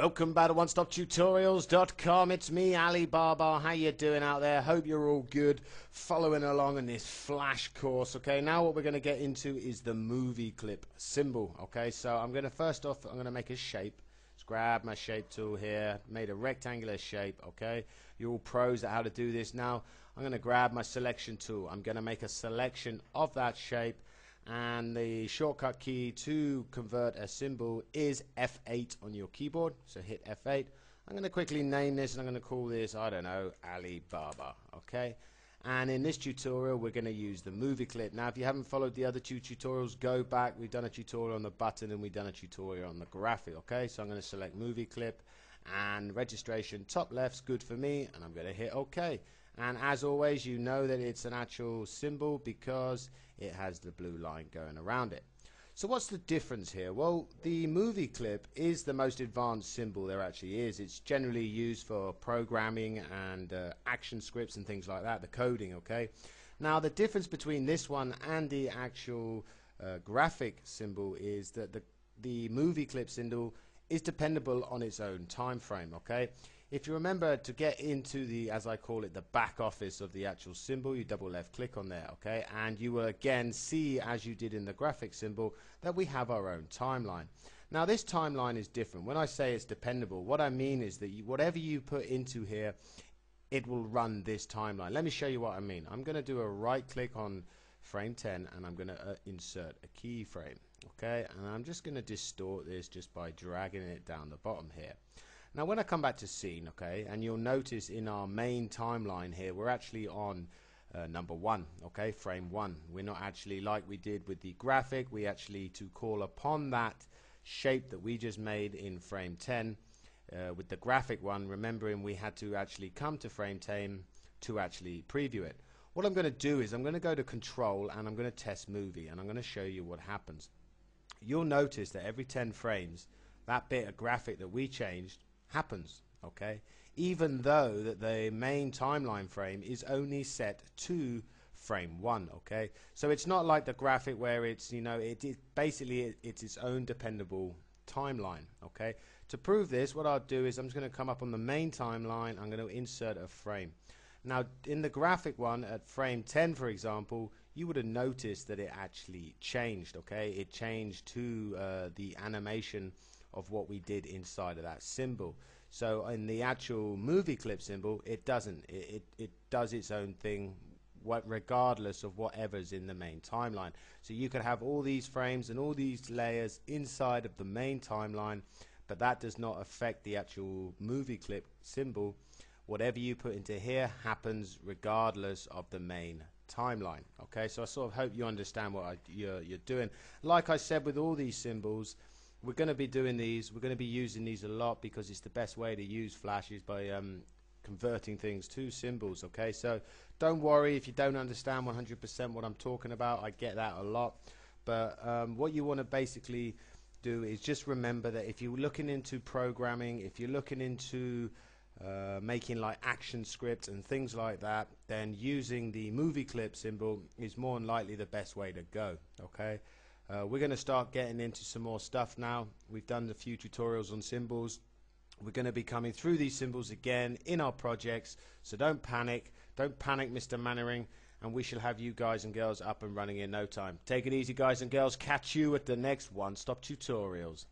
Welcome back to OneStopTutorials.com. It's me, Alibaba. How you doing out there? Hope you're all good, following along in this flash course. Okay, now what we're going to get into is the movie clip symbol. Okay, so I'm going to make a shape. Let's grab my shape tool here, made a rectangular shape. Okay, you're all pros at how to do this. Now I'm going to grab my selection tool. I'm going to make a selection of that shape, and the shortcut key to convert a symbol is F8 on your keyboard. So hit F8. I'm going to quickly name this, and I'm going to call this, I don't know, Alibaba. Okay, and in this tutorial we're going to use the movie clip. Now if you haven't followed the other two tutorials, go back. We've done a tutorial on the button and we've done a tutorial on the graphic. Okay, so I'm going to select movie clip, and registration top left's good for me, and I'm going to hit OK. And as always, you know that it's an actual symbol because it has the blue line going around it. So what's the difference here? Well, the movie clip is the most advanced symbol there actually is. It's generally used for programming and action scripts and things like that, the coding. Okay, now the difference between this one and the actual graphic symbol is that the movie clip symbol is dependable on its own time frame. Okay, if you remember, to get into the, as I call it, the back office of the actual symbol, you double left click on there. Okay, and you will again see, as you did in the graphic symbol, that we have our own timeline. Now this timeline is different. When I say it's dependable, what I mean is that whatever you put into here, it will run this timeline. Let me show you what I mean. I'm going to do a right click on frame 10 and I'm going to insert a keyframe. Okay, and I'm just going to distort this just by dragging it down the bottom here. Now when I come back to scene, okay, and you'll notice in our main timeline here we're actually on number 1, okay, frame 1. We're not actually like we did with the graphic. We actually, to call upon that shape that we just made in frame 10 with the graphic one, remembering we had to actually come to frame 10 to actually preview it. What I'm going to do is I'm going to go to control and I'm going to test movie, and I'm going to show you what happens. You'll notice that every 10 frames that bit of graphic that we changed happens, okay, even though that the main timeline frame is only set to frame 1. Okay, so it's not like the graphic where it's, you know, it's its own dependable timeline. Okay, to prove this, what I'll do is I'm just going to come up on the main timeline. I'm going to insert a frame. Now in the graphic one at frame 10, for example, you would have noticed that it actually changed. Okay, it changed to the animation of what we did inside of that symbol. So in the actual movie clip symbol, it doesn't. It does its own thing, regardless of whatever's in the main timeline. So you could have all these frames and all these layers inside of the main timeline, but that does not affect the actual movie clip symbol. Whatever you put into here happens regardless of the main timeline. Okay, so I sort of hope you understand what you're doing. Like I said, with all these symbols, we're going to be doing these. We're going to be using these a lot because it's the best way to use Flash is by converting things to symbols. Okay, so don't worry if you don't understand 100% what I'm talking about. I get that a lot, but what you want to basically do is just remember that if you're looking into programming, if you're looking into making like action scripts and things like that, then using the movie clip symbol is more than likely the best way to go. Okay, we're going to start getting into some more stuff now. We've done a few tutorials on symbols. We're going to be coming through these symbols again in our projects, so don't panic, Mr. Mannering, and we shall have you guys and girls up and running in no time. Take it easy, guys and girls. Catch you at the next One Stop Tutorials.